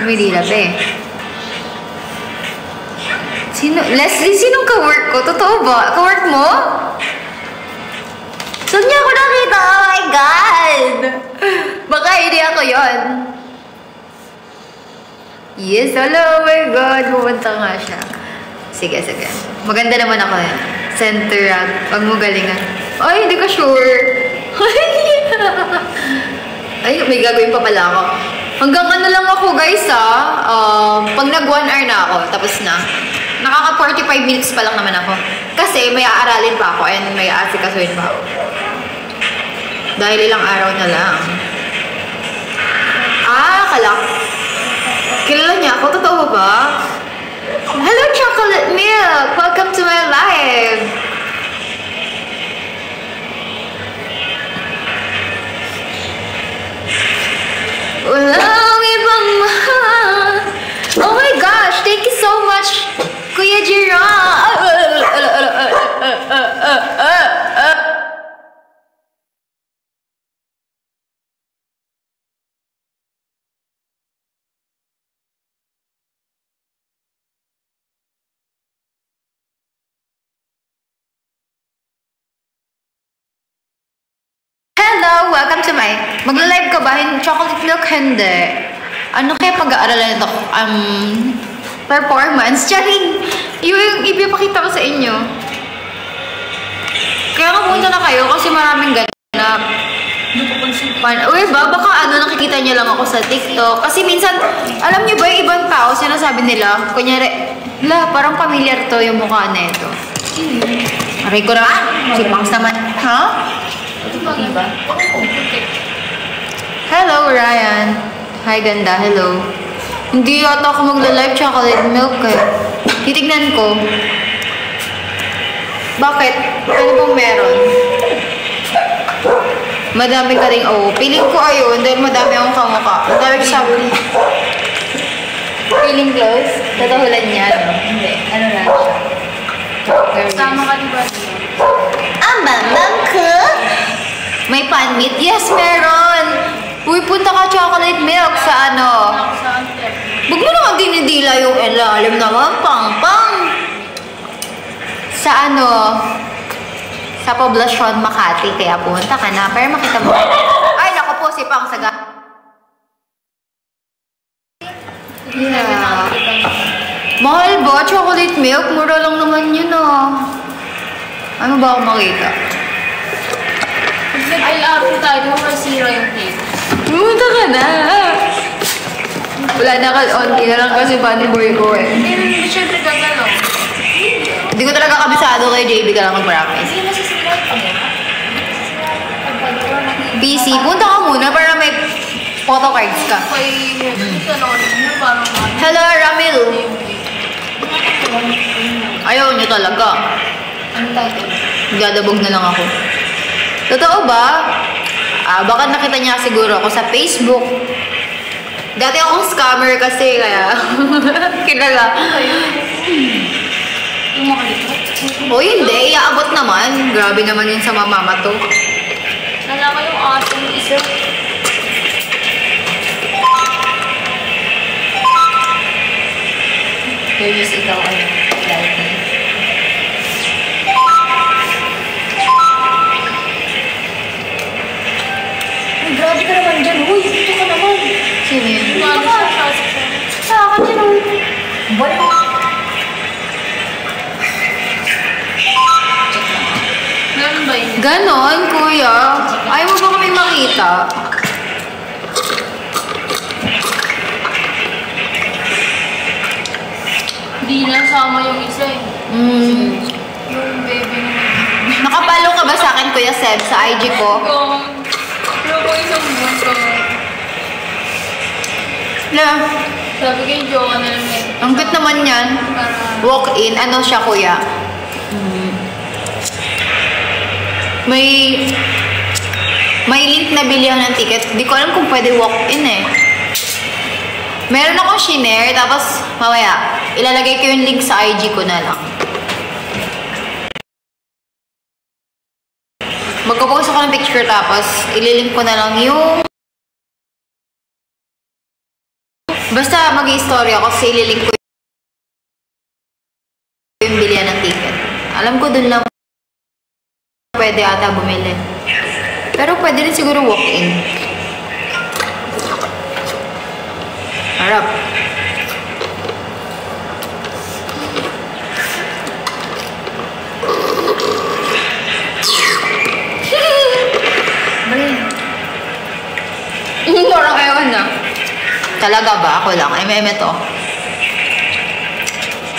Manila ba eh. Leslie, sinong ka-work ko? Totoo ba? Ka-work mo? Saan niya ako nakita? Oh my God! Baka hindi ako yon. Yes, hello, oh my God. Pumunta nga siya. Sige, sige. Maganda naman ako yan. Center out. Pag mo galingan. Ay, hindi ka sure. Ay, may gagawin pa pala ako. Hanggang ano lang ako, guys, pag nag 1 hour na ako, tapos na. Nakaka 45 minutes pa lang naman ako. Kasi may aaralin pa ako and may aasikasuhin pa ako. Dahil ilang araw na lang. Kilala niya ako? Totoo ba? Hello, Chocolate Milk! Welcome to my live! Walang ibang mahal. Oh my gosh! Thank you so much, Kuya Jerome! Hello! Welcome to my... Magla-live ka ba? Chocolate Milk? Hindi. Ano kaya pag-aaralan ito? Performance? Charing! Yung ipapakita ko sa inyo. Kaya kapunta na kayo kasi maraming ganap. Uy ba? Baka nakikita niyo lang ako sa TikTok. Kasi minsan, alam niyo ba yung ibang tao, sinasabi nila, kunyari, parang familiar to yung mukha na ito. Aray ko naman! Si Pangs naman. Ha? Hello, Ryan. Hi, ganda. Hello. Hindi yata ako magla-live chocolate milk eh. Titignan ko. Bakit? Ano bang meron? Madami ka rin. Oh, piling ko ayun dahil madami akong kamukha. Dahil sabi. Feeling close? Tatahulan niya, no? Hindi. Ano lang siya? Sama ka diba? Bang ko? May pan meat? Yes, meron! Uy, punta ka chocolate milk sa ano? Huwag mo naman dinidila yung ilalim naman, pang-pang! Sa ano? Sa Poblacion, Makati. Kaya punta ka na. Pero makita mo. Ay, naku po, si Pang Saga. Yeah. Mahal ba? Chocolate milk? Mura lang naman yun, ah. Ano ba ako makita? Ay, after tayo, di mo masira yung cake. Pumunta ka na. Wala na ka-on. Na lang kasi funny boy ko eh. Hindi, syempre gagalaw. Hindi ko talaga kabisado kay JB ka lang mag-practice. Hindi, masasibay ka mo. PC, punta ka muna para may photo cards ka. Hello, Ramil. Ayaw niyo talaga. Dadabog na lang ako. Totoo ba? Baka nakita niya siguro ako sa Facebook. Dati akong scammer kasi, kaya kilala. O hindi, iaabot naman. Grabe naman yun sa mama to. Nalaman yung ating isa. Curious ikaw ay dati. Ay, grabe ka naman dyan. Uy, ito ka naman. Sino yun? Ito ka. Sa akin yun. Balik. Meron ba yun? Ganon, kuya. Ayaw mo ba kami makita? Hindi nasama yung isa eh. Yung baby na Nakapalo ka ba sa akin, Kuya Seb, sa IG ko? Pero ko isang buwan ko. Na, Sabi kay Jowa na lang eh. ang cute naman yan. Walk-in. Ano siya, kuya? May link na bilihan ng ticket. Di ko alam kung pwede walk-in eh. Meron akong shinare, tapos mamaya, ilalagay ko yung link sa IG ko na lang. Magpo-post ako ng picture, tapos ililink ko na lang yung Basta mag-i-story ako kasi ililink ko yung bilihan ng ticket. Alam ko dun lang pwede ata bumili. Pero pwede rin siguro walk-in. Harap. Parang ewan na. Talaga ba? Ako lang. MM to.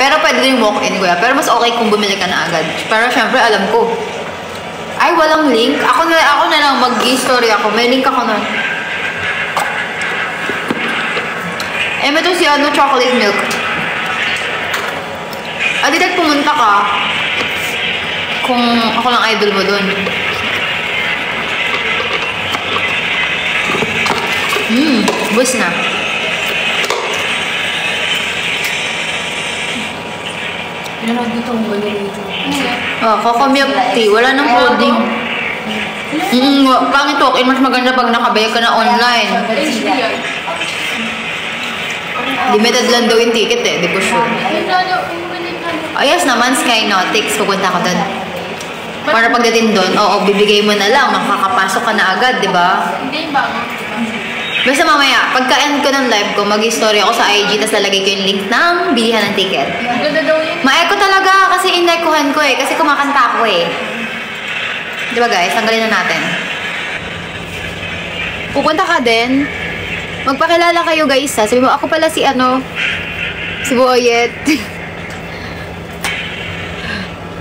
Pero pwede rin walk-in, kuya. Pero mas okay kung bumili ka na agad. Pero syempre, alam ko. Ay, walang link. Ako na lang mag-story ako. May link ako nun. To si ano, chocolate milk. Adidat pumunta ka. Kung ako lang idol mo dun. Bus na. Pinanood dito ang balito. Coco milk tea. Wala nang holding. Pangit okay. Mas maganda pag nakabayag ka na online. Limited lang daw yung ticket eh. Di ko sure. Yes naman, Sky Nautics. Pupunta ko doon. Para pagdating doon, oo, bibigay mo na lang. Makakapasok ka na agad, di ba? Hindi bago. Basta mamaya, pagka-end ko ng live ko, mag-story ako sa IG, tapos lalagay ko yung link ng bilihan ng ticket. Ma-echo talaga kasi in-echohan ko eh. Kasi kumakanta ako eh. Di ba guys? Tanggalin na natin. Pupunta ka din. Magpakilala kayo guys ha. Sabi mo, ako pala si ano, si Boyet.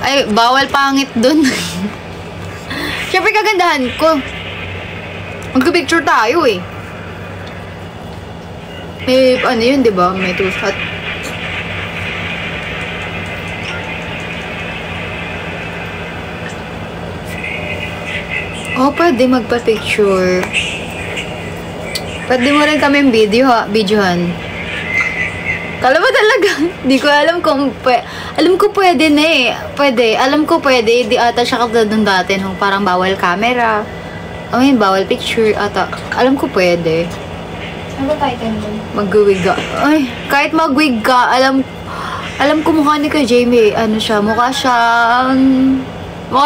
Ay, bawal pangit dun. Siyempre kagandahan ko. Magka-picture tayo eh. May ano yun, di ba? May two-shot. Oh, pwede magpa-picture. Pwede mo rin kaming videohan. Kala mo talaga? Di ko alam kung alam ko pwede na eh. Pwede. Alam ko pwede. Di ata siya katulad nung dati nung parang bawal camera. I mean, bawal picture ata. Alam ko pwede. Ano ba title mo? Mag-wig ka. Ay, kahit mag-wig ka, alam ko mukha ni Kuya Jamie. Ano siya? Mukha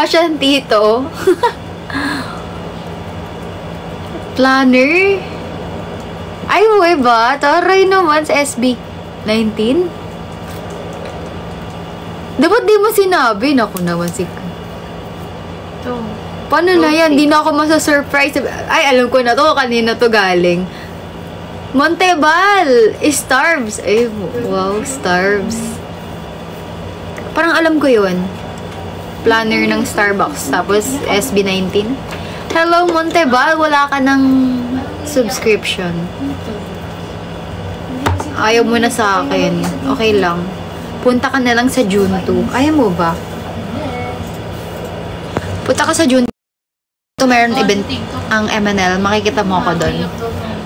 siyang tito. Planner? Ay, uwi ba? Taray naman sa SB 19? Dapat di mo sinabi. Naku naman si... Ito. Paano na yan? Di na ako masa-surprise. Ay, alam ko na to. Kanina to galing. Montebal! Starves. Ay, wow, Starves. Parang alam ko yun. Planner ng Starbucks. Tapos, SB19. Hello, Montebal. Wala ka ng subscription. Ayaw mo na sa akin. Okay lang. Punta ka na lang sa June 2. Ayaw mo ba? Punta ka sa June 2. Meron event ang MNL. Makikita mo ako doon.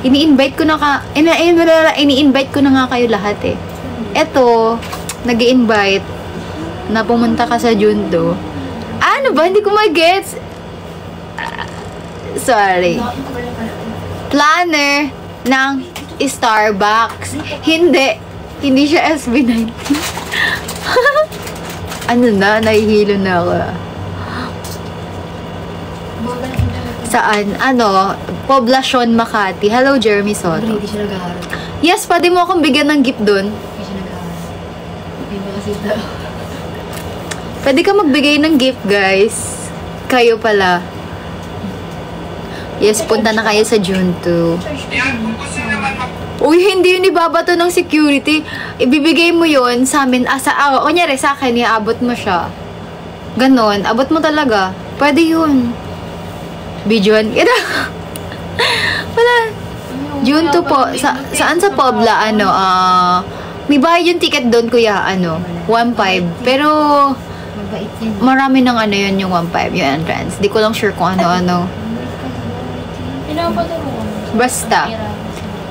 Ini-invite ko na nga kayo lahat eh. Eto, nag-i-invite na pumunta ka sa June 2. Ano ba? Hindi ko mag-gets. Sorry. Planner ng Starbucks. Hindi siya SB19. Ano na? Nahihilo na ako. Saan? Ano? Poblacion, Makati. Hello, Jeremy Soto. Hindi siya nag-aaral. Yes, pwede mo akong bigyan ng gift doon. Hindi siya nag-aaral. Hindi mo kasi daw. Pwede ka magbigay ng gift, guys. Kayo pala. Yes, punta na kayo sa June 2. Uy, hindi yun ibabato ng security. Ibibigay mo yun sa amin. Kunyari sa akin, iaabot mo siya. Ganon. Abot mo talaga. Pwede yun. Videoan. Wala. June 2 po. Saan sa Pobla? May bayad yung ticket doon, kuya. 1.5. Pero, marami ng yun yung 1.5. Yung entrance. Di ko lang sure kung ano-ano. Basta.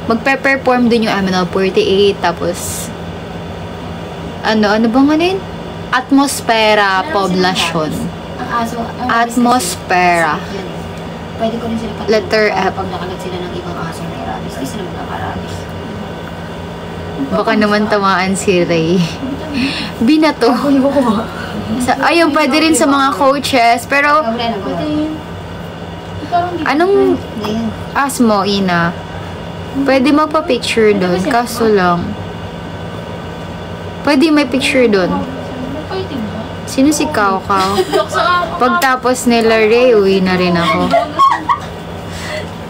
Magpe-perform din yung MNL 48. Tapos, ano bang yun? Atmosfera Poblacion. Atmosfera. Pwede ko rin sila Letter F. Pag nakalag sila ng ibang aso na rabies, di sila magkaka-rabies. Baka naman tamaan si Ray. Binato. Ayun, pwede rin sa mga coaches. Pero, anong ask mo, Ina? Pwede magpa-picture doon. Kaso lang. Pwede may picture doon. Sino si Kao Kao? Pagtapos nila Ray, uwi na rin ako.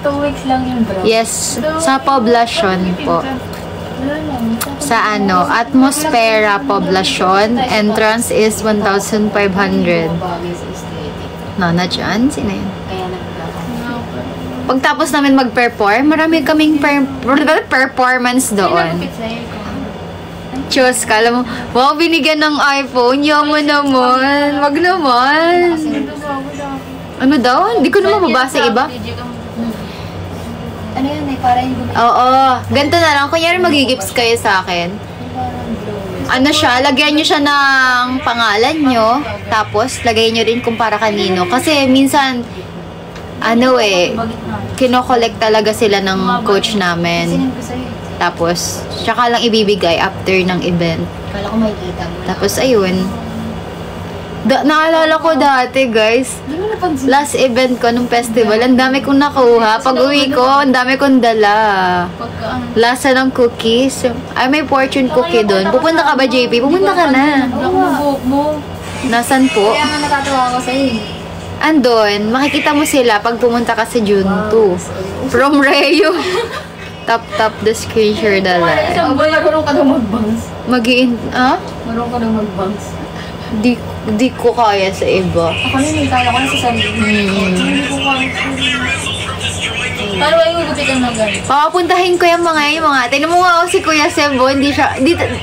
2 weeks lang yung bro. Yes, sa poblasyon po. Sa ano, Atmosfera poblasyon, entrance is 1,500. Nana dyan? Sino yun? Pagtapos namin mag-perform, marami kaming performance doon. Diyos, kala mo, wow, binigyan ng iPhone. Yaman naman. Wag naman. Ano daw? Hindi ko naman mabasa iba. Ano yun eh, para yung Oo. Ganito na lang. Kunyari magigips kayo sa akin. Ano siya, lagyan nyo siya ng pangalan nyo. Tapos, lagay nyo rin kung para kanino. Kasi minsan, ano eh, kinokollect talaga sila ng coach namin. Tapos, tsaka lang ibibigay after ng event. Kala ko may kita mo. Tapos, ayun. Naalala ko dati, guys. Last event ko nung festival, ang dami kong nakuha. Pag uwi ko, ang dami kong dala. Lasa ng cookies. Ay, may fortune cookie doon. Pupunta ka ba, JP? Pupunta ka na. Nasan po? Kaya nga natatawa ko sa'yo. Andon, makikita mo sila pag pumunta ka sa June 2. From Reo. Tap the screen share dala. Marunong ka daw mag-bangs. Marunong ka daw mag-bangs. Di ko kaya sa iba. Ako na kaya ko na sa sarili. Hindi ko kaya. Paano ba yung gugupitan ng ganito? Papapuntahin ko yung mga, tingnan mo nga si Kuya Sebo,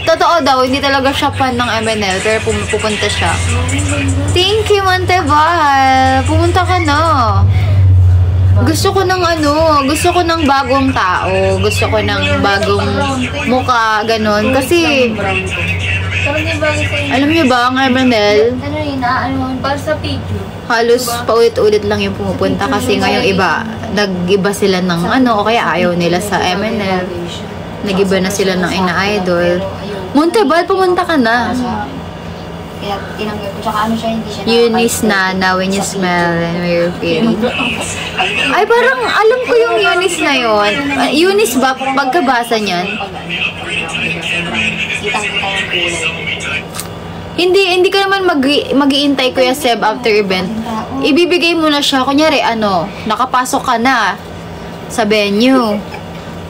totoo daw, hindi talaga siya fan ng MNL, pero pupunta siya. Thank you, Montebal. Pumunta ka na. Gusto ko ng bagong tao. Gusto ko ng bagong mukha, ganon. Kasi, alam niyo ba, ang MNL, Ano yun, para sa picture. halos paulit-ulit lang yung pumupunta kasi ngayong iba, nag-iba sila ng o kaya ayaw nila sa MNL. Nag-iba na sila ng ina-idol. Montebal, pumunta ka na. Kaya tinanggap ko. Tsaka ano siya, hindi siya Eunice na when you smell and when you're feeling. Ay, parang alam ko yung Eunice na yun. Eunice ba? Pagkabasa niyan? Hindi ka naman mag-iintay Kuya Seb after event. Ibibigay mo na siya. Kunyari, nakapasok ka na sa venue.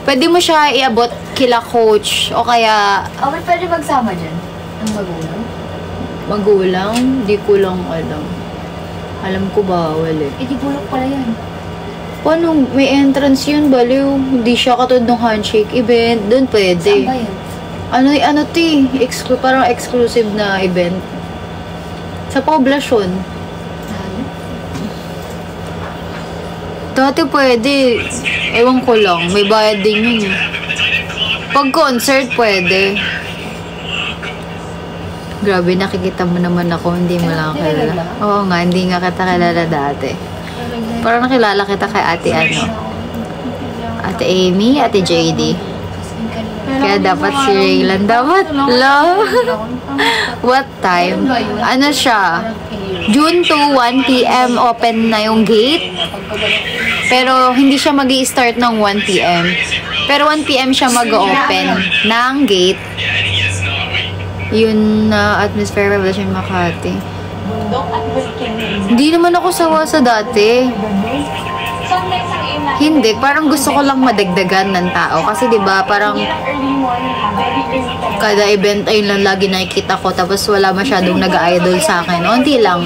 Pwede mo siya iabot kila coach o kaya... pwede magsama dyan? Ang magulang? Magulang? Di ko lang alam. Alam ko bawal eh. Di bulok pala yan. Paano? May entrance yun, baliw. Hindi siya katulad ng handshake event. Doon pwede. Saan ba yun? Parang exclusive na event. Sa poblasyon. Dati pwede. Ewan ko lang. May bayad din yun eh. Pag concert, pwede. Grabe, nakikita mo naman ako. Hindi mo lang kilala. Oo nga, hindi nga kita kilala dati. Parang nakilala kita kay Ate Ate Amy, Ate JD. Kaya dapat si Raylan. Dapat, love. What time? Ano siya? June 2, 1 p.m. open na yung gate. Pero hindi siya mag-i-start ng 1 p.m. Pero 1 p.m. siya mag-open ng gate. Yun na Atmosphere Revolution Makati. Hindi naman ako sawa sa dati. Hindi, parang gusto ko lang madagdagan ng tao. Kasi 'di ba parang kada event ayun lang lagi nakikita ko. Tapos wala masyadong nag-idol sa akin. Unti lang.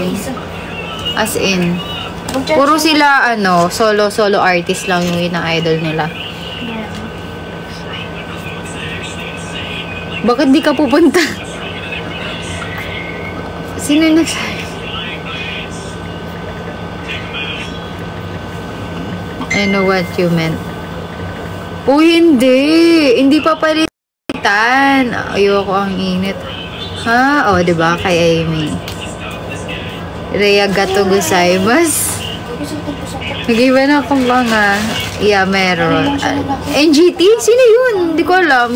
As in. Puro sila, solo artist lang yung ina-idol nila. Bakit di ka pupunta? Sino yung nagsabi? I know what you meant. Oh, hindi. Hindi pa palitan. Ayoko ang init. Ha? Oh, diba? Kay Amy. Rhea gato gozaimasu. Nag-iba na akong mga... Yeah, meron. NGT? Sino yun? Hindi ko alam.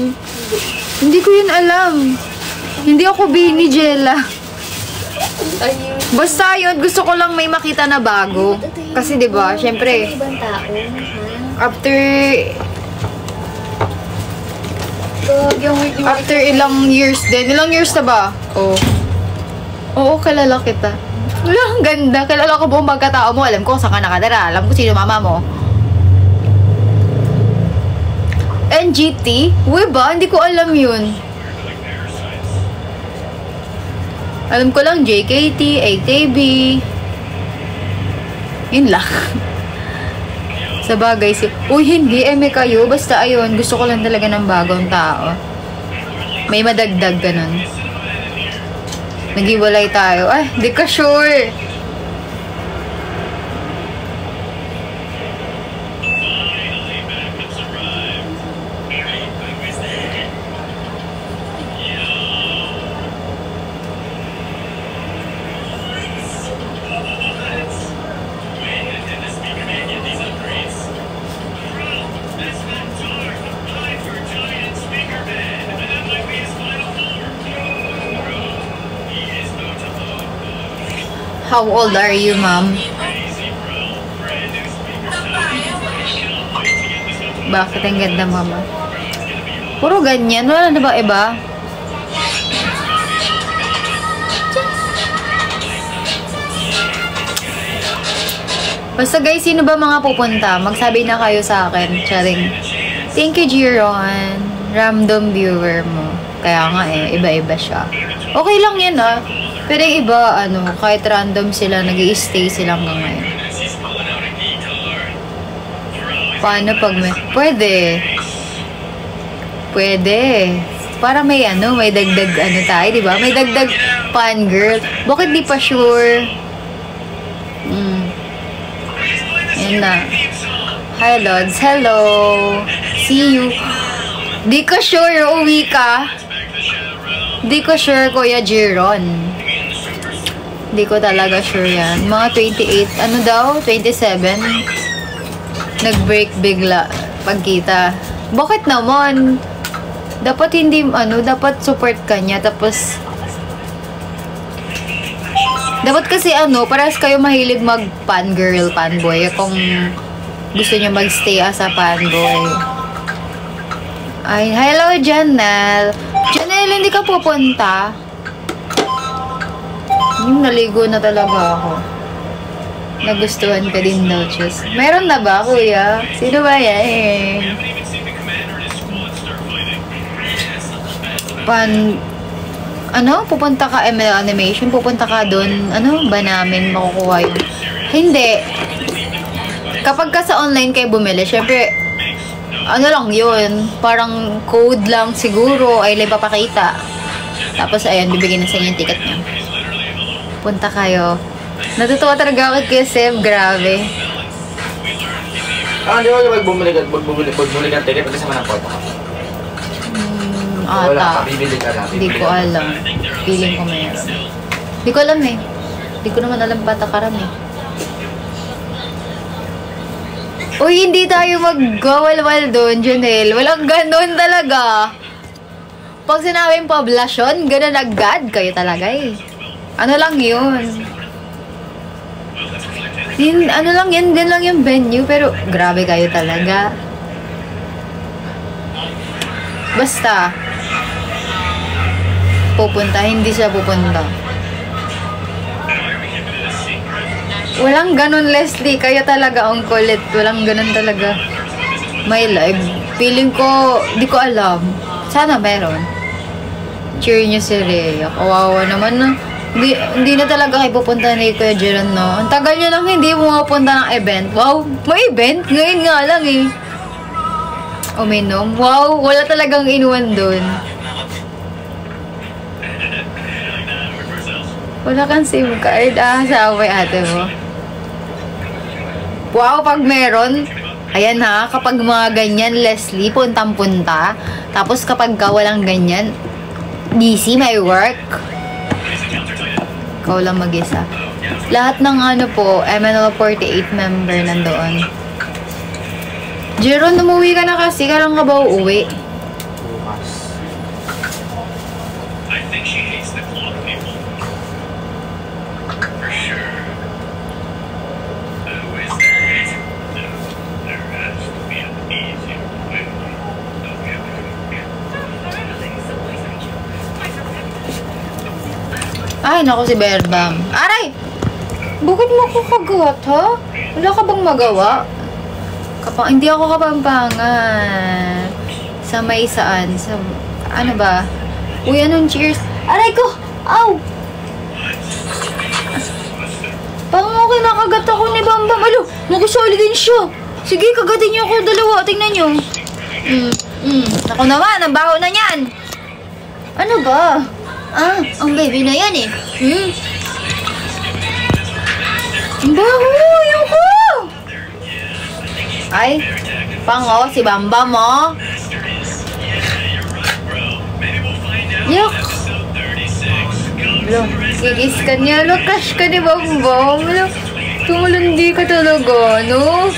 Hindi ko yun alam. Hindi ako Bini Jella. Basta yun, gusto ko lang may makita na bago. Kasi diba, syempre, after ilang years din. Ilang years na ba? Oo, kilala kita. Wala, ang ganda. Kilala ko buong pagkatao mo. Alam ko kung saan ka nakatira. Alam ko sino mama mo. NGT? Uy ba? Hindi ko alam yun. Alam ko lang JKT, AKB. Yun lang. Sa bagay uy, hindi. Eme kayo. Basta ayun. Gusto ko lang talaga ng bagong tao. May madagdag ganun. Nag-iwalay tayo. Ay, di ka sure. How old are you, ma'am? Bakit ang ganda, mama? Puro ganyan. Wala na ba iba? Basta guys, sino ba mga pupunta? Magsabi na kayo sa akin. Charing. Thank you, Jiron. Random viewer mo. Kaya nga iba-iba siya. Okay lang yan Pero yung iba, kahit random sila, nag-i-stay sila hanggang ngayon. Paano pag may... Pwede. Para may may dagdag tayo, di ba? May dagdag fan girl. Bakit di pa sure? Yan na. Hi, Lods. Hello. See you. Di ko sure, uwi ka. Di ko sure, Kuya Jiron. Hindi ko talaga sure yan. Mga 28, 27? Nag-break bigla pagkita. Bakit naman? Dapat hindi, dapat support ka niya. Tapos, dapat kasi parehas kayo mahilig mag-fangirl, fanboy. Kung gusto niyo mag-stay as a fanboy. Ay, hello, Janelle. Janelle, hindi ka pupunta? Naligo na talaga ako. Nagustuhan ka din daw, Chus. Meron na ba, kuya? Sino ba yan? Pupunta ka ML Animation? Pupunta ka doon? Ba namin makukuha yun? Hindi. Kapag ka sa online kayo bumili, syempre, lang yun. Parang code lang siguro, ay lang papakita. Tapos, ayun, bibigyan na sa inyo yung ticket niya. Punta kayo. Natutuwa talaga ako kay Seb. Grabe. Di ba magbumuli ka ticket kasi manang photo ka? Ata. Bibili ka na. Hindi ko alam. Feeling ko mayroon. Hindi ko alam Hindi ko naman alam patakaran Uy, hindi tayo mag-gawal-wal doon, Janelle. Walang ganun talaga. Pag sinabing poblasyon, ganun agad. Kayo talaga lang yun. Din lang yung venue, pero grabe kayo talaga. Basta, pupunta, hindi siya pupunta. Walang ganun, Leslie. Kayo talaga ang kulit. Walang ganun talaga. May live. Feeling ko, di ko alam. Sana meron. Cheer nyo si Rhea. Kawawa naman Hindi na talaga kayo pupunta ni Kuya Jiron, no? Ang tagal nyo lang hindi pumunta ng event. Wow, may event? Ngayon nga lang Uminom. Wow, wala talagang inuwan doon. Wala kang SIM card. Sa ate mo. Wow, pag meron, ayan kapag mga ganyan, Leslie, puntang-punta. Tapos kapag walang ganyan, busy, may work. Ikaw lang mag-isa. Lahat ng ano po, MNL 48 member nandoon. Jeron, umuwi ka na kasi. Kailan ka ba uuwi? Bukas. I think she hates the clock people. For sure. Is that? No, there has to be an easier way. Don't get me Ay, naku si Berbam. Aray! Bakit mo ko kagat, ha? Wala ka bang magawa? Hindi ako kapampangan. Sa may saan? Sa, ano ba? Uy, anong cheers? Aray ko! Aw! Parang ako kinakagat ako ni Bambam. Alo, nakusoli din siya. Sige, kagatin niyo ako dalawa. Tingnan niyo. Ako naman, ang baho na niyan. Ano ba? Ah, ang baby na yan eh. Ang baho, ayoko! Ay, pango, si Bambam mo. Yuck! Lo, kikis ka niya. Lo, crush ka ni Bambam. Lo, tumulondi ka talaga, no?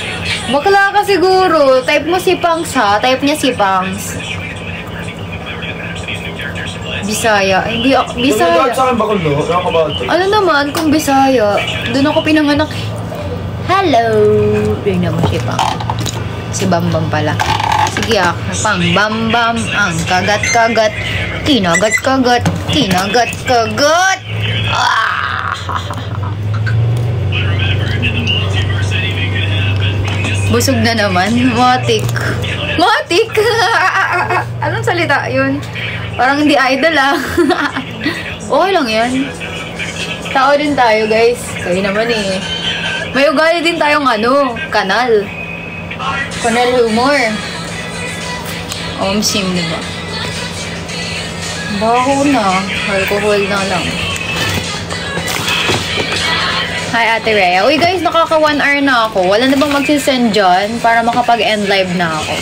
Bakla ka siguro. Type mo si Pangs, ha? Type niya si Pangs. Bisaya. Hindi ako, Bisaya. Sa akin bakul, no? Ano naman kung Bisaya? Doon ako pinanganak. Hello! Tingnan mo si Pang. Si Bambam pala. Sige Pang Bambam. Ang kagat-kagat. Kinagat-kagat. Kinagat-kagat. Ah! Busog na naman. Matik. Matik! Anong salita yun? Parang hindi idol ah. Okay lang yan. Tao din tayo guys. Kayo naman eh. May ugali din tayong kanal. Kanal humor. Omsim, diba? Baho na. Alcohol na lang. Hi, Ate Rhea. Uy guys, nakaka 1 hour na ako. Wala na bang magsisend dyan para makapag-end live na ako?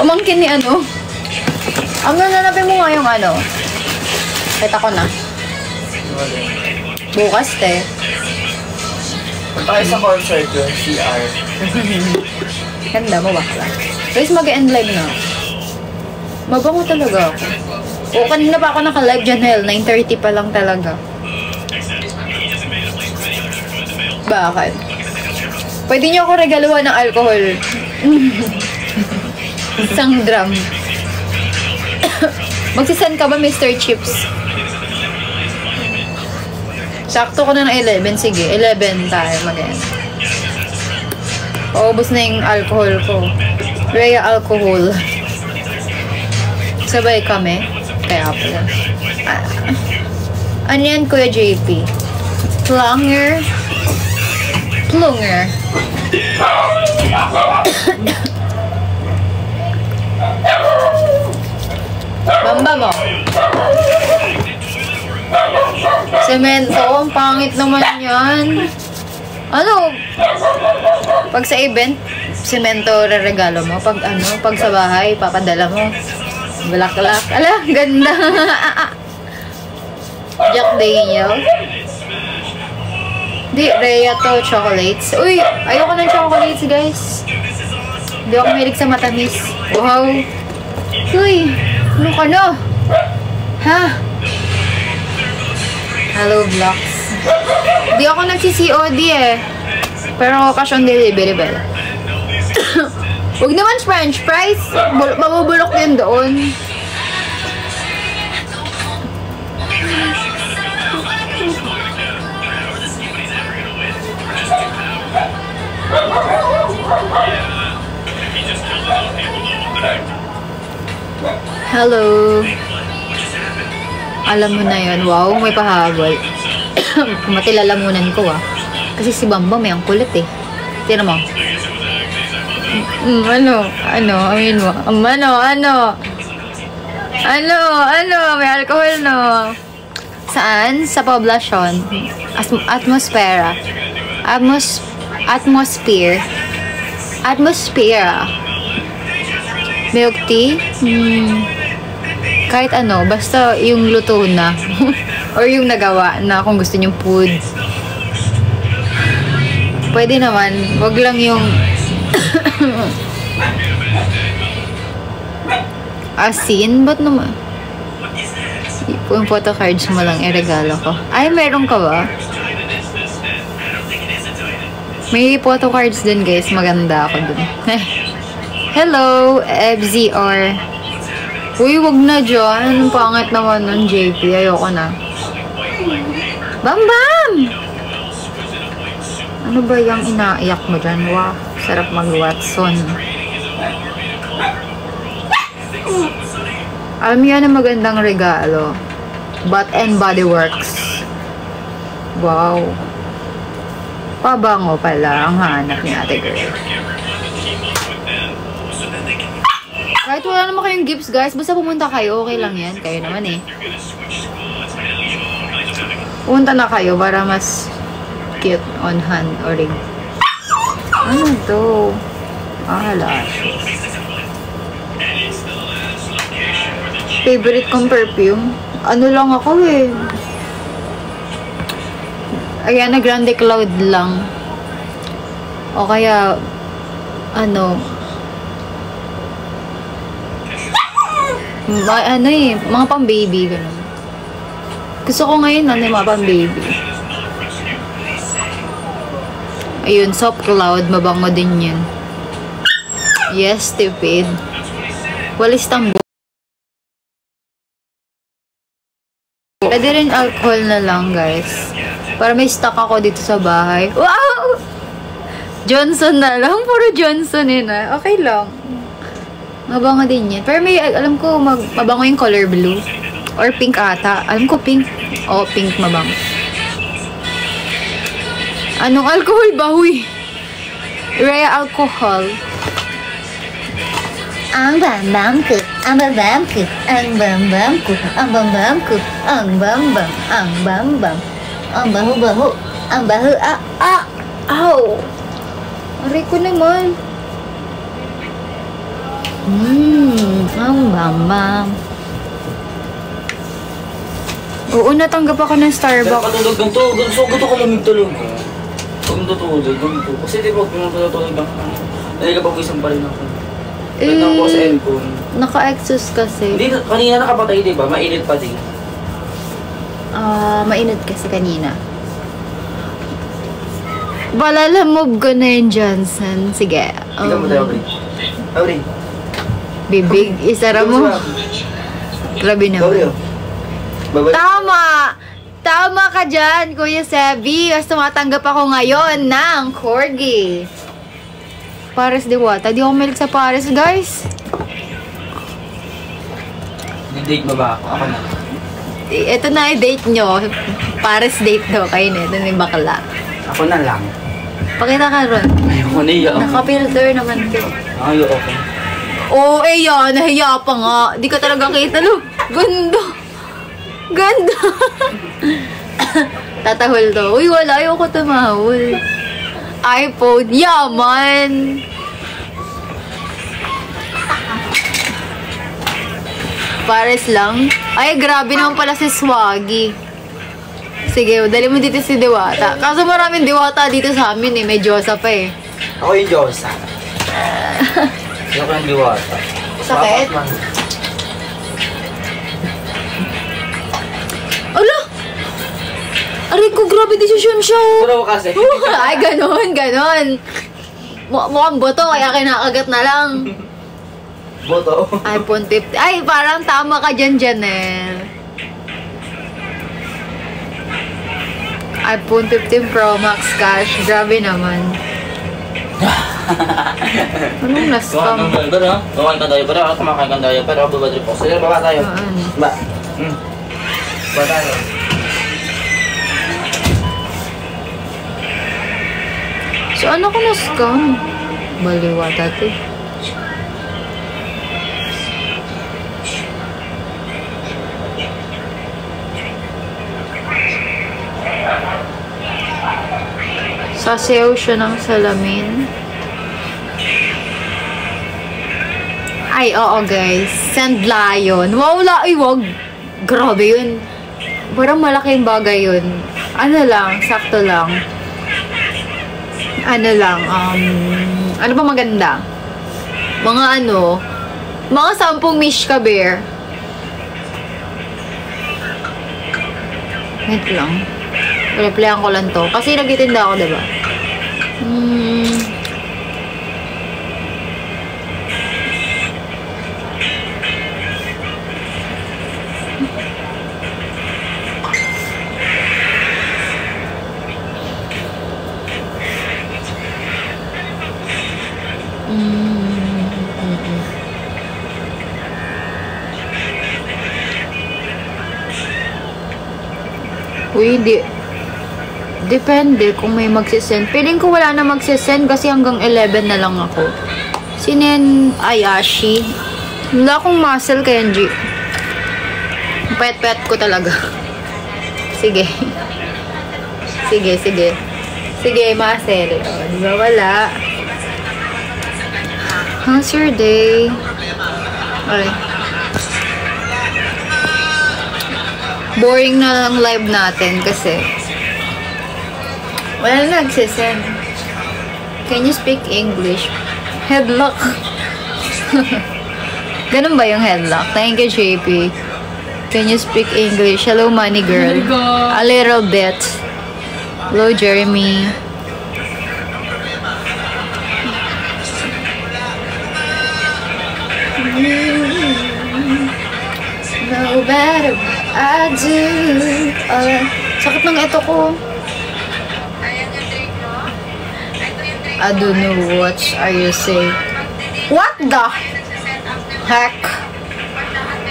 Pamangkin ni nanapin mo nga yung Kita ko na. Bukas, te. Tayo sa concert yun, CR. Ganda mo, bakla. Guys, mag-end live na. Mabango talaga ako. O, kanina pa ako naka-live dyan, hell. 9:30 pa lang talaga. Bakit? Pwede niyo ako regaluhan ng alcohol. Isang drum. Magsisend ka ba, Mr. Chips? Sakto ko na ng 11. Sige, 11 tayo mag-end. Paubos na yung alcohol ko. Rhea alcohol. Sabay kami. Kaya pala. Ano yan, Kuya JP? Plunger. Plunger. Bamba mo. Semento, ang pangit naman yan. Ano? Pag sa event, semento re-regalo mo. Pag pag sa bahay, papadala mo. Bulaklak. Ala, ganda. Jack Daniel. Di, Rhea to, chocolates. Uy, ayoko ng chocolates, guys. Hindi ako mahilig sa matamis. Wow. Uy, ano ka na? Ha? Hello, vlogs. Di ako nagsi-COD eh. Pero cash on delivery ba? Huwag naman French fries. Mabubulok din doon. Hello. Alam mo na yun. Wow, may pahabol. Matilalamunan ko ah. Kasi si Bamba may ang kulit eh. Tira mo. Amin mo. May alcohol no. Saan? Sa poblasyon. Atmosphere. Atmosphere. Milk tea? Kahit ano, basta yung luto na. Or yung nagawa na kung gusto nyong food. Pwede naman. Wag lang yung asin. Ba't naman? Yung photo cards mo lang iregalo ko. Ay, meron ka ba? May photo cards din guys. Maganda ako dun. Hello, FZR. Uy, wag na dyan. Ang pangit naman ng JP. Ayoko na. Bam Bam! Ano ba yung inaiyak mo dyan? Wow, sarap mag-Watson. Alam mo yan ang magandang regalo. Bath and Body Works. Wow. Pabango pala ang hanap ni Ate Girl. Kahit wala naman kayong gifts guys, basta pumunta kayo, okay lang yan. Kayo naman eh. Pumunta na kayo para mas cute on hand or ring. Ano to? Lashes. Favorite kong perfume? Ano lang ako eh. Ariana Grande Cloud lang. O kaya, ano mga pang-baby, gano'n. Gusto ko ngayon, yung mga pang-baby. Ayun, Soft Cloud, mabango din yun. Yes, stupid. Walis tambo. Pwede rin alcohol na lang, guys. Para may stock ako dito sa bahay. Wow! Johnson na lang. Puro Johnson yun ah. Okay lang. Mabango din yan. Pero may, alam ko, mabango yung color blue. Or pink ata. Alam ko pink. Oh, pink mabango. Anong alcohol ba, huy? Rhea alcohol. Ang bam-bam ko. Ang bam-bam ko. Ang bam-bam ko. Ang bam-bam ko. Ang bam-bam. Ang bam-bam. Ang baho-baho. Ang baho. Ow! Aray ko naman. Ang bam-bam. Oo, natanggap ako ng Starbucks. Pero patulog ganito. Gusto ko lamig tulog. Huwag mo tutulog ganito. Kasi di ba huwag mo tutulog ng nagkapawisan pa rin ako. Nagtang ko sa aircon. Naka-exhaust kasi. Hindi, kanina nakapatay di ba? Mainit pa din. Mainit kasi kanina. Balalamove ko na yung Johnson. Sige. Tignan mo tayo, Aubrey. Aubrey. Bibig, isara mo. Grabe naman. Tama! Tama ka dyan, Kuya Sebi. Mas tumatanggap ako ngayon ng Corgi. Pares de Wata. Di ako mahilig sa Pares, guys. Date mo ba ako? Ako na. Ito na yung date nyo. Pares date daw kayo na. Ito na yung bakla. Ako na lang. Pakita ka ron. Ayoko na iya. Naka-filter naman to. Ayoko. Oo, yan. Nahiya pa nga. Di ka talaga kita. Lo, ganda. Ganda. Tatahol to. Uy, wala. Ayoko tumahol. iPhone. Yaman. Pares lang. Ay, grabe naman pala si Swaggy. Sige, dali mo dito si Diwata. Kaso maraming Diwata dito sa amin eh. May Diyosa pa eh. Ako yung Diyosa. Ayoko ng Diwata. Sakit? Ala! Aray ko, grabe desisyon siya oh. Puro kasi. Ay, ganon, ganon. Mukhang boto, kaya kinakagat na lang. Boto. iPhone 50. Ay, parang tama ka dyan, Janelle. iPhone 15 Pro Max cash. Grabe naman. Anong na-scam? Kumakain ka tayo, pero ako kumakain ka tayo, pero ako babadrip ako. Sige, baba tayo. Ba? Baba tayo. So, ano ko na-scam? Baliwa dati. Sasayaw siya ng salamin. Ay, oo guys. Sand lion. Wow, wag. Grabe yun. Parang malaking bagay yun. Ano lang, sakto lang. Ano lang, ano ba maganda? Mga 10 Mishka Bear. Wait lang. Replyan ko lang to. Kasi nagtitinda ako, diba? Uy, hindi. Depende kung may magsisend. Feeling ko wala na magsisend kasi hanggang 11 na lang ako. Sinen Ayashi. Wala akong muscle kay Angie. Pet-pet ko talaga. Sige. Sige, muscle. O, diba wala? How's your day? Okay. Boring na lang live natin kasi wala na nagsisend. Can you speak English? Headlock. Ganun ba yung headlock? Thank you, JP. Can you speak English? Hello, money girl. A little bit. Hello, Jeremy. No matter what I do. Sakit ng ito ko. I don't know what are you saying. What the heck?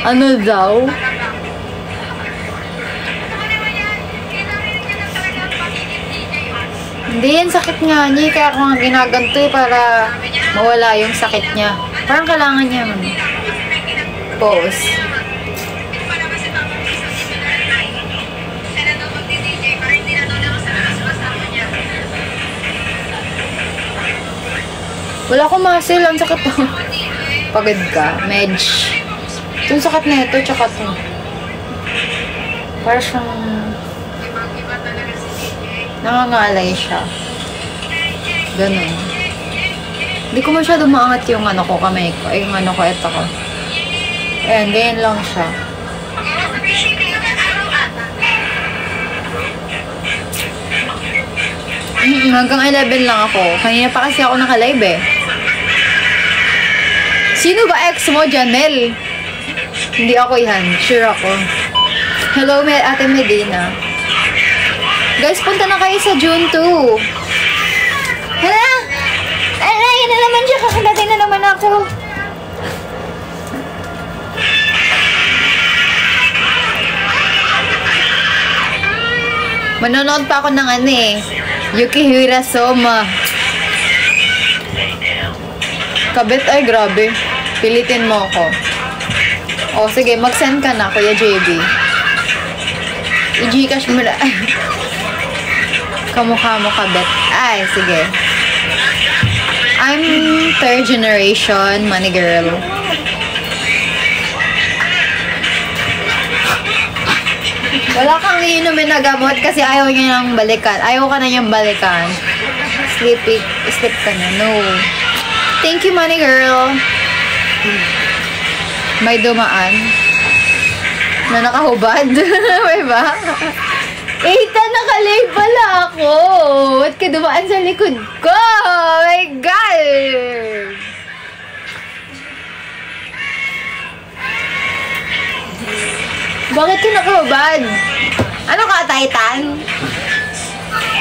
Ano daw? Hindi yan, sakit nga niya. Kaya ako nga ginaganto para mawala yung sakit niya. Parang kailangan niya pause. Wala akong muscle. Ang sakit to. Pagod ka. Medj. Itong sakit na ito, tsaka ito. Para siyang nangangalay siya. Ganun. Hindi ko masyado maangat yung ano ko, kamay ko. Ay, yung ano ko, ito ko. Ayan, ganyan lang siya. Hanggang 11 lang ako. Kanina pa kasi ako naka-live eh. Sino ba ex mo, Janelle? Hindi ako yan. Sure ako. Hello, Ate Medina. Guys, punta na kayo sa June 2. Hala! Ala, yun na naman siya. Kakalatin na naman ako. Manonood pa ako ng ano eh. Yukihira Soma. Kabit, ay grabe. Pilitin mo ako. O sige, mag-send ka na, Kuya JB. I-Gcash mo na. Kamukha mo, kabit. Ay, sige. I'm third generation money girl. Wala kang iinumin na gamot kasi ayaw niya nang balikan. Ayaw ka na niyang balikan. Sleep ka na. No. Thank you, money girl. May dumaan. Na nakahubad. May ba? Eita, nakalay pala ako. Ba't ka dumaan sa likod ko? Oh my God! Bakit ka nakahubad? Ano ka, Titan?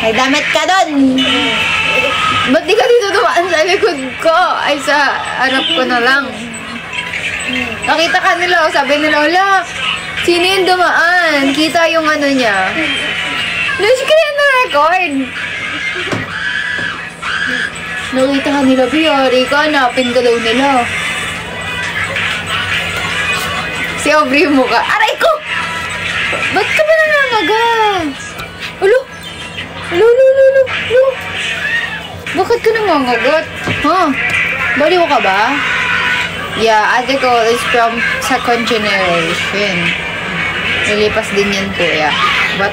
May damit ka doon. Ba't di ka dito dumaan sa likod ko? Ay, sa harap ko na lang. Nakita ka nila, sabi nila, wala, sino yung dumaan? Kita yung ano niya. Lush ka yan na-record. Nakita ka nila, Biori ka, hanapin ka daw nila. Si Aubrey mo ka. Aray ko! Ba't ka ba nangangaga? Ulo! Ulo! Bakit ka nangangagat? Ha? Baliw ka ba? Yeah, ate ko is from second generation. Nilipas din yan, kuya. But,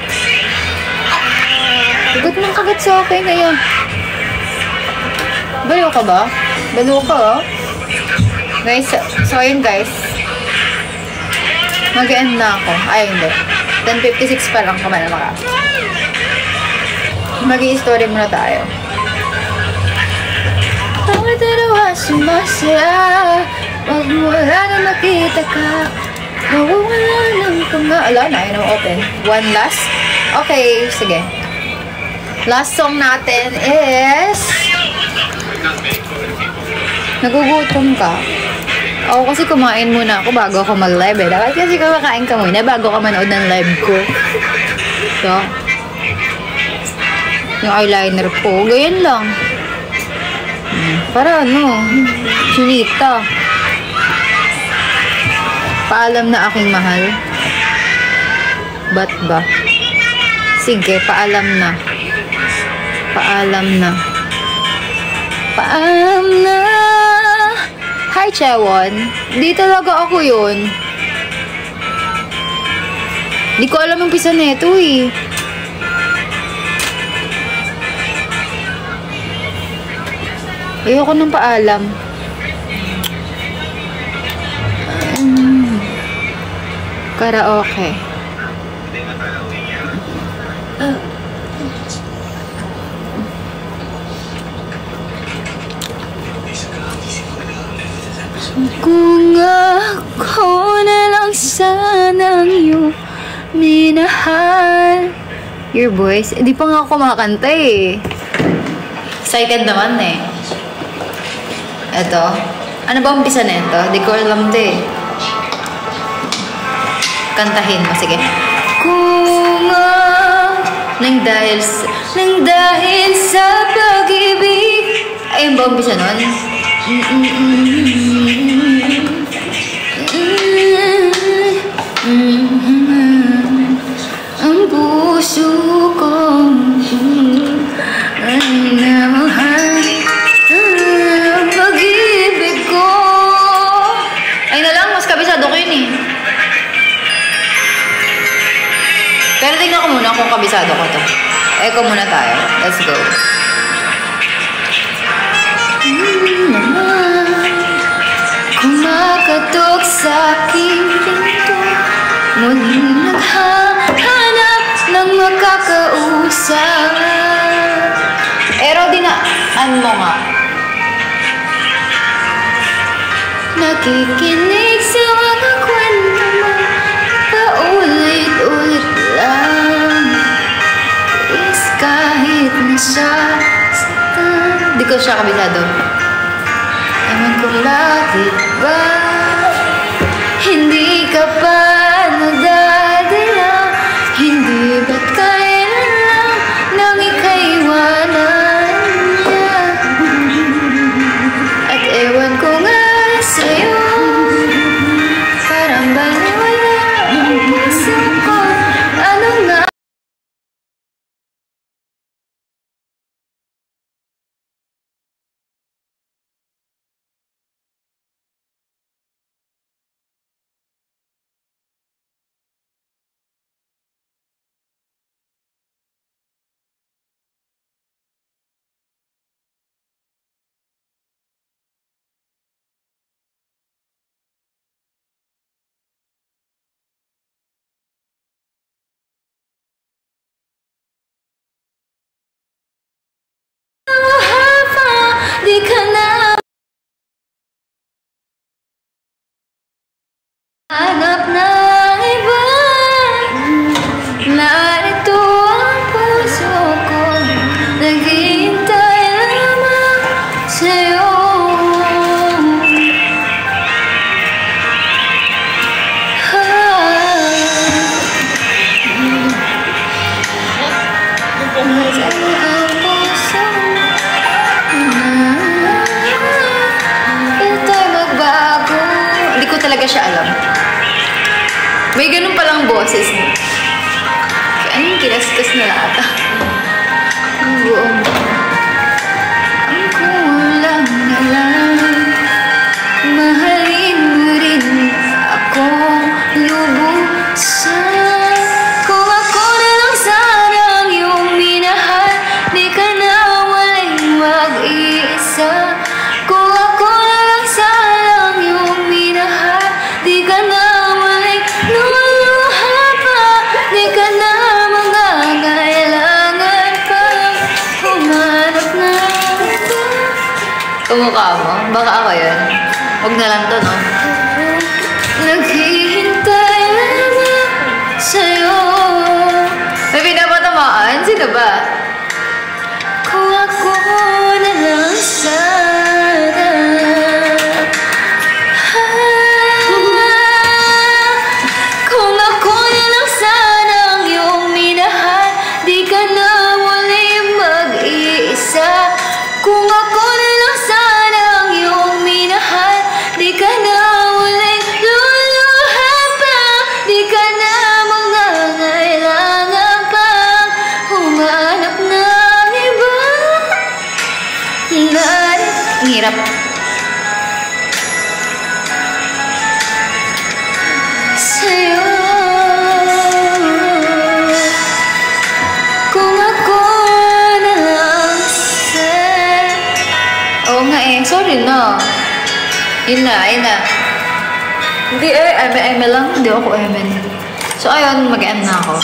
hugot mong kagat sa akin ngayon. Baliw ka ba? Baliw ka, oh. Guys, so ayun guys. Mag-end na ako. Ay, hindi. 10:56 pa lang kamala maka. Mag-i-story muna tayo. Ang dalawa sumasaya. Pag wala na nakita ka, nawawala ng kama. Ala, na yun ang open. One last. Okay, sige. Last song natin is nagugutom ka. Ako kasi kumain muna ako bago ako mag-live eh. Dapat kasi kumakain ka muna bago ka manood ng live ko. So, yung eyeliner ko, ganyan lang. Para ano, chinita. Paalam na aking mahal. Ba't ba? Sige, paalam na. Paalam na. Paalam na. Hi, Chewon. Di talaga ako yun. Di ko alam yung pisa neto eh. Ayoko ng paalam. Karaoke. Kung ako na lang sanang iyong minahal. Your voice? Di pa nga ako kumakanta eh. Excited naman eh. Eto. Ano ba umpisa na ito? Di ko alam ito eh. Kantahin mo. Sige. Kung nang dahil sa pag-ibig. Ayun ba umpisa nun? Ang puso kong namahal ang pag-ibig ko. Ay na lang, mas kabisado ko yun eh. Pero tingnan ko muna kung kabisado ko to. Echo muna tayo. Let's go. Kumakatok sa aking pinto, muling naghahanap ng makakausap. Pero dinaan mo nga. Nakikinig sa mga kwento mo, paulit-ulit lang. Is kahit nasasaktan. Di ko siya kabisado. Ewan ko bakit ba hindi ka pa nagdadala? Hindi ba't kailan lang nang ikaiwanan niya? At ewan ko nga sa'yo, parang baliwala ang puso ko. Ano nga Kumukha mo? Baka ako yun. Huwag na lang to, no? Naghihintay lamang sa'yo. May pinapatamaan? Sino ba? Kung ako na lang sana. Kung ako na lang sana ang iyong minahal, di ka na muli mag-iisa. Kung ako na lang sana ang iyong minahal, di ka na muling luluhan pa. Di ka na mangangailangan pang humanap ng iba. Ang hirap. Sa'yo. Kung ako na lang Oo nga eh. Sorry na. Yun na. Hindi eme lang. Hindi ako eme. So ayun, mag-end na ako.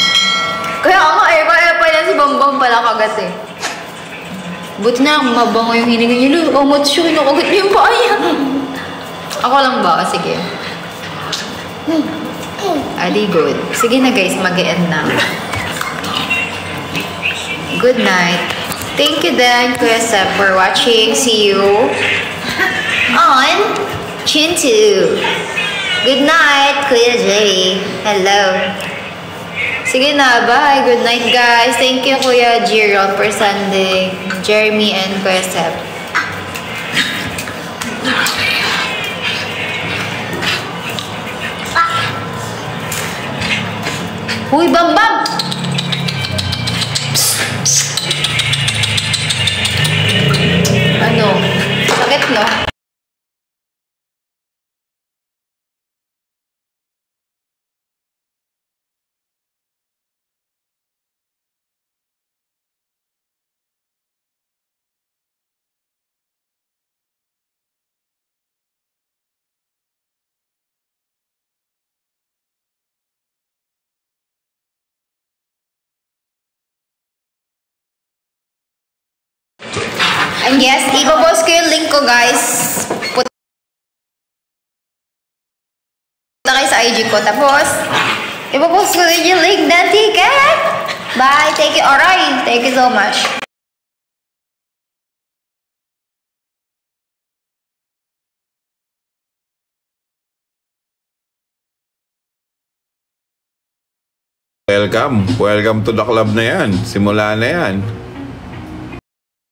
Kaya ako kaya pala si Bambang pala kagat eh. Buti na lang mabango yung hininga niya. Umot siya, kinakagat niya yung paa niya. Ako lang ba? Sige. Adi good. Sige na guys, mag-end na. Good night. Thank you then, Kuya Sep, for watching. See you on Chintu. Good night, Kuya Jay. Hello. Sige na, bye. Good night, guys. Thank you, Kuya Jiron, for sending Jeremy and Kuya Sep. Huy, Bambang! Ano? Sakit, no? And yes, ipopost ko yung link ko, guys. Punta kayo sa IG ko. Tapos, ipopost ko din yung link ng ticket. Bye. Thank you. Alright. Thank you so much. Welcome to the club na yan. Simula na yan.